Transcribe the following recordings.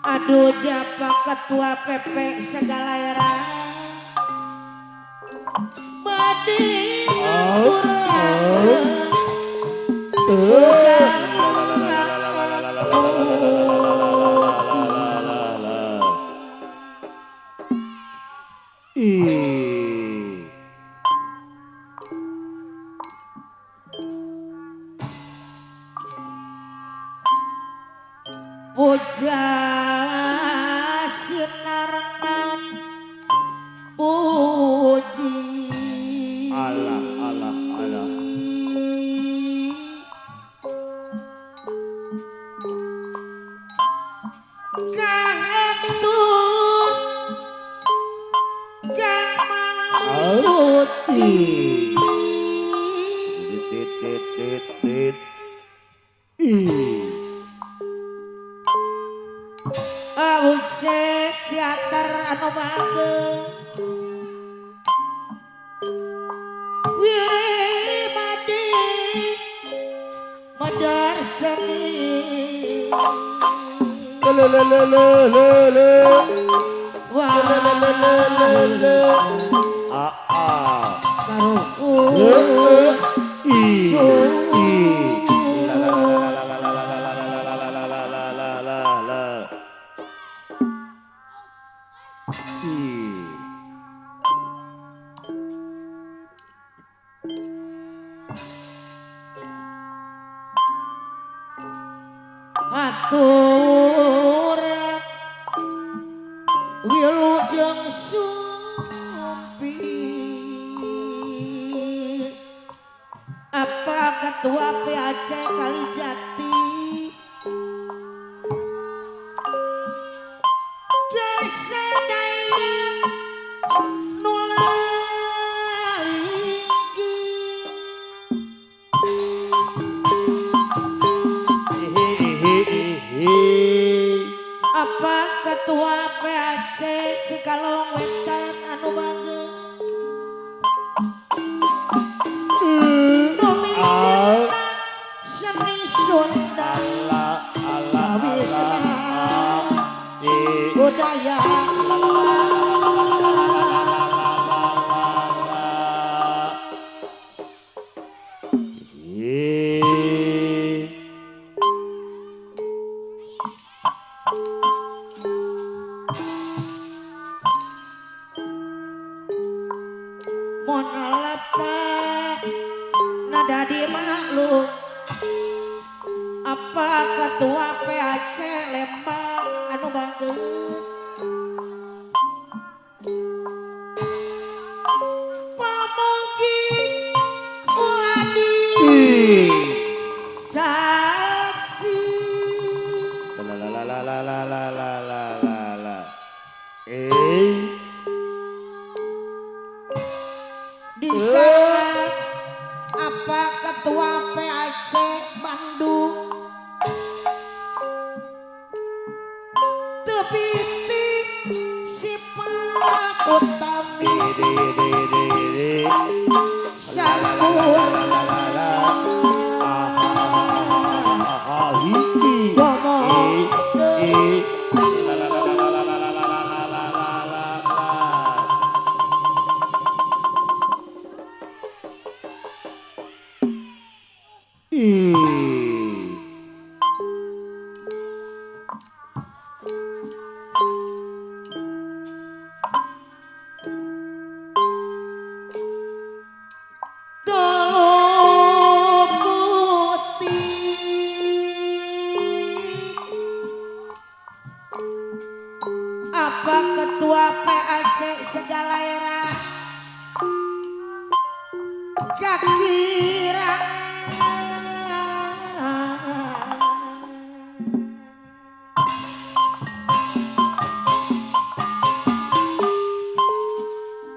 Aduh japa ketua PP segala era badi puja sinarnan puji Allah Allah Allah kahatur jang suci Ausek teater anu bageng Wirimadi Madar seni atur wilujeng sumpi apa ketua PAC Kalijati kesadayaan apa ketua PAC Cikalong Wetan anu bageng Bumi cinta seni Sunda wisata budaya nada di maklum apa ketua PAC Lembang anu bageng pamugi Di sana apa ketua PAC Bandung tebiti sifat utami sampun apa ketua PAC segala era kakira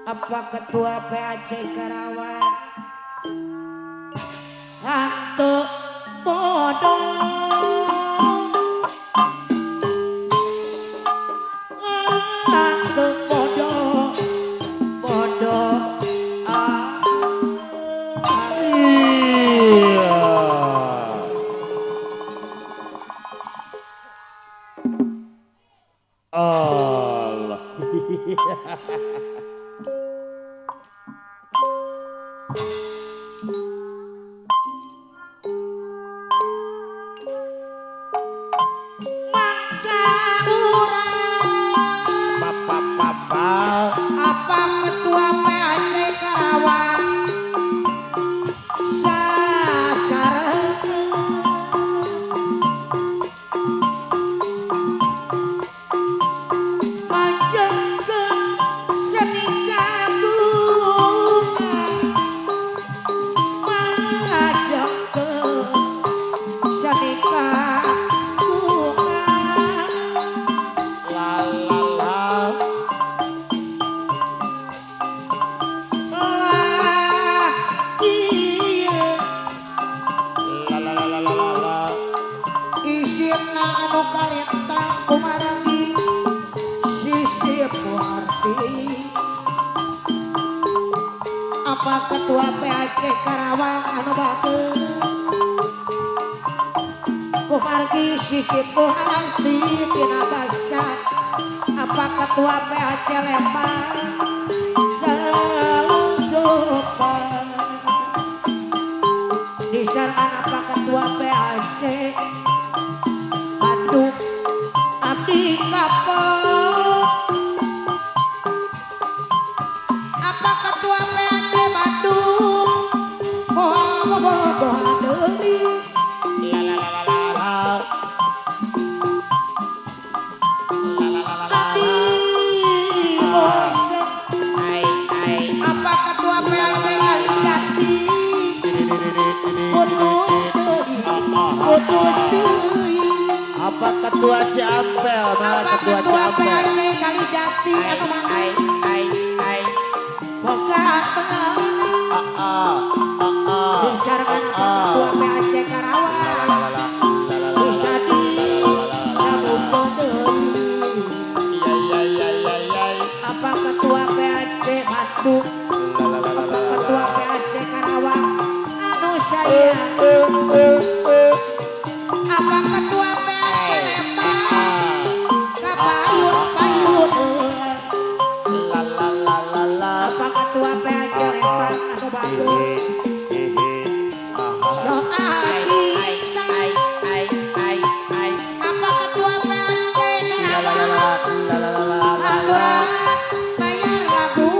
apa ketua PAC Karawang hantu bodoh Allah. apa ketua PAC Karawang anu kalintang kumarangi sisip warti apa ketua PAC Karawang anu bageus kumargi sisip warti tina basan apa ketua PAC Lembang selunjupan di sana apa ketua PAC abdi kapok apa ketua PAC Bandung boha deui apa ketua PAC Kalijati putus deui Apa ketua Ciampel? apa ketua PAC Kalijati anu mangai boga disarangan apa ketua PAC Karawang bisa di Kabupaten deui apa ketua PAC Bandung apa ketua PAC Karawang anu sayang apa ketua PAC Lembang kapayun apa ketua PAC Lembang anu bagus soal cinta apa ketua PAC Karawang aturan bayar lagu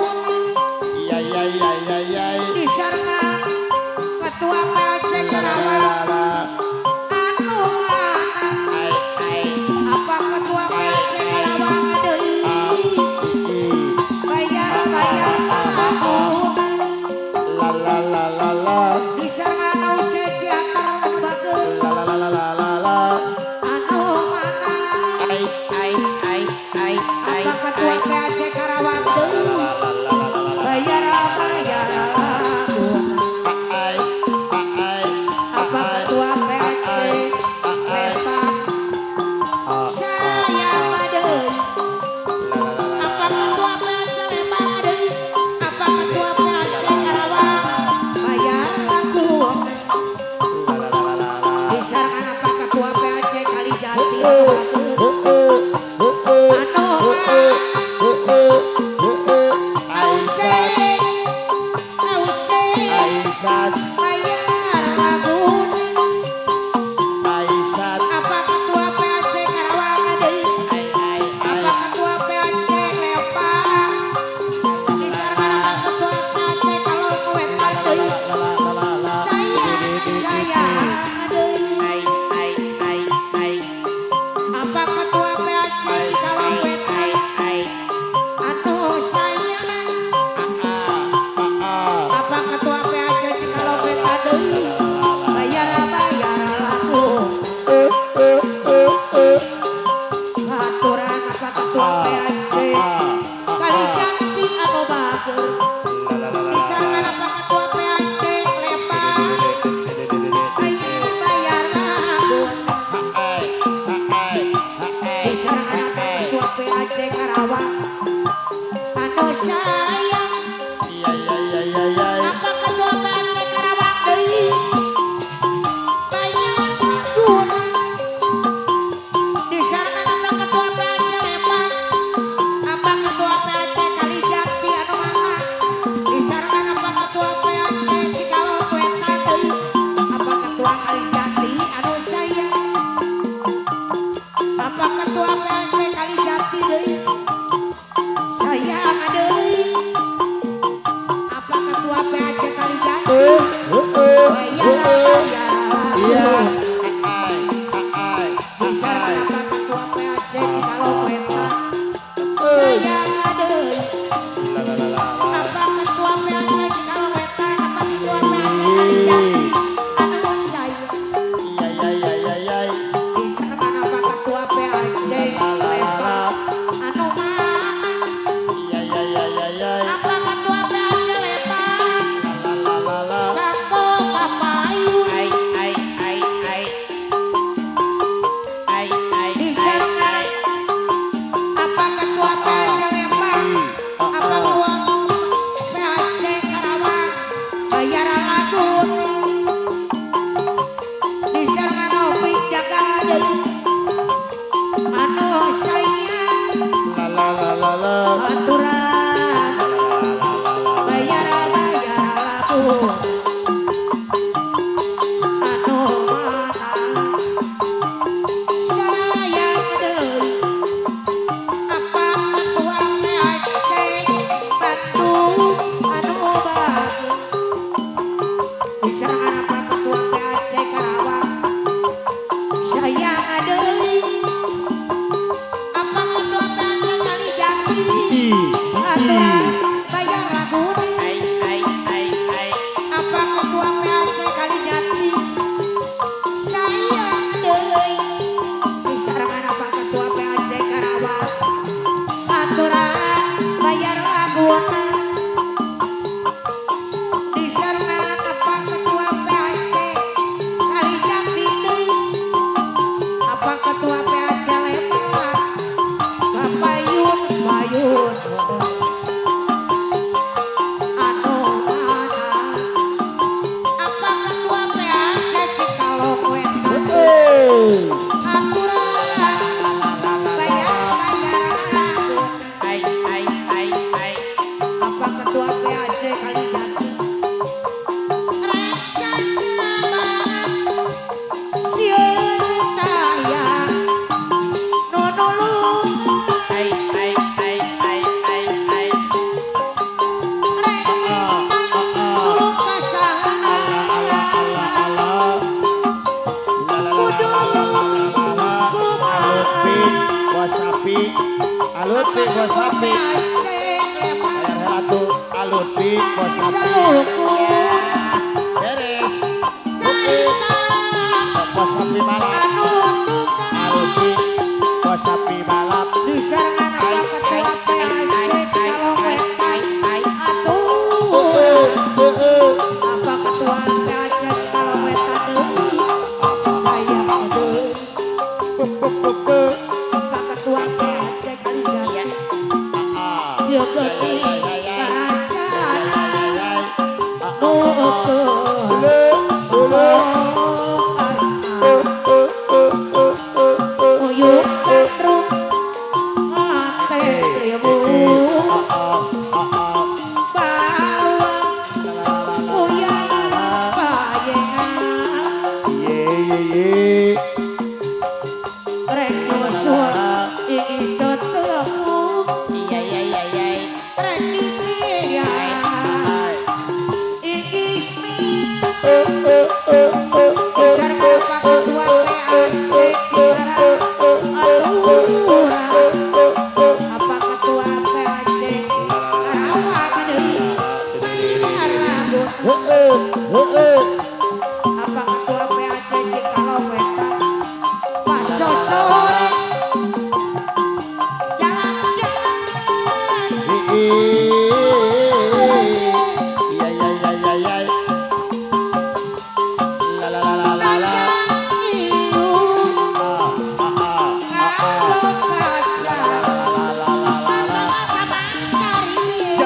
sayang. Iya iya iya iya iya. Apa ketua PAC Karawang deui? Banyak laguna. Di sana apa ketua PAC Lembang? Apa ketua PAC Kalijati anu mana? Di sana apa ketua PAC Cikalong Wetan deui? Apa ketua Kalijati anu sayang? Apa ketua PAC Kalijati deui? Sayang deui. Apa ketua PAC Kalijati? Iya. Di sana apa ketua PAC Cikalong Wetan? Sayang deui. Apa ketua PAC Cikalong Wetan? Apa ketua PAC Kalijati anu sayang? Iya iya iya iya iya. Di sana apa ketua PAC Lembang anu mana? Iya iya iya iya iya. Apa ketua PAC Lembang? La la la la. Kako Papayu Ai ai ai ai. Ai ai. di sana apa ketua PAC Lembang? Apa ketua PAC Karawang? Bayar lagun di sana Novi jaga deui anu sayang La la la la la. aturan bayar lagun anu mana sayang deui. Apa ketua PAC Bandung anu bagus? Di sana apa ketua PAC Karawang? Sayang deui. Apa ketua PAC Kalijati? Aturan bayar laguna. Ai ai ai ai. Apa ketua PAC Kalijati? Sayang deui. Di sarangan apa ketua PAC Karawang? Aturan bayar laguna. Di sarangan apa ketua PAC Kalijati deui? Apa ketua PAC Lembang? Papayun payun anu mana? Apa ketua PAC Cikalong Wetan? Aturan bayar lagun. Ai ai ai ai. Apa ketua PAC Kalijati? Reksa semangat sieun tayang nu nulung Ai ai ai ai ai ai. rek bintang nulung kasahayang kudu kumaha Wasapi. Alut pi wasapi. PAC Lembang Bayar helatu. Alut pi wasapi. saukur Beres. carita Wasapi balap. anu tukang Alut pi wasapi balap. di sarangan apa ketua PAC Cikalong Wetan? Apa ketua PAC Cikalong Wetan deui? Sayang deui. Apa ketua PAC Kalijati? Ieu geuning bahasana nu uyuk gandrung ngate liwung bawang uyang payengan rek nyusul iis tetemu Iya iya iya iya. rek ditiang iis miang Besar kenapa ketua PAC Cikarang aturan? Apa ketua PAC Karawang deui? Bayar lagun. Apa ketua PAC Cikalong Wetan? Pas sore jalan-jalan Iya iya iya iya iya. La la la la la la. Kalau kaca, mata-mata cari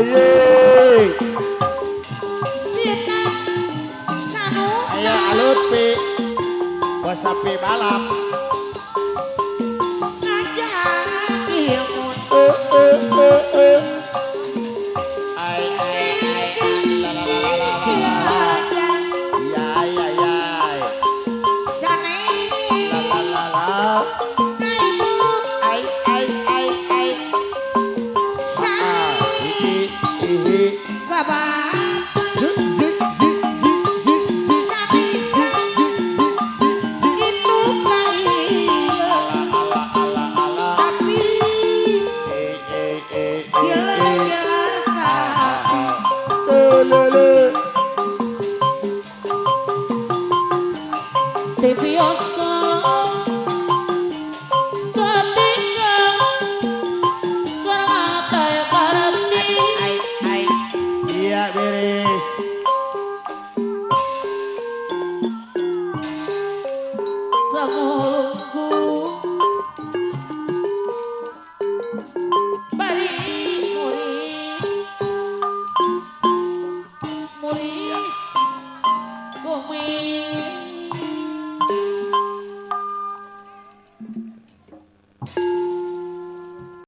Yeay. Dina Nanu Ayo alut pi. Bos sapi balap. ngajak ilmu Ai la la la la la la. diajak Ya ya. sanai La la la la. naibu Ai. sanai Ihi. babat Zik zik zik zik zik. sabisa itu kail tapi gila-gila di bioskop ketinggal sekarang ada yang korupsi Iya beres. semulutku bari murid komik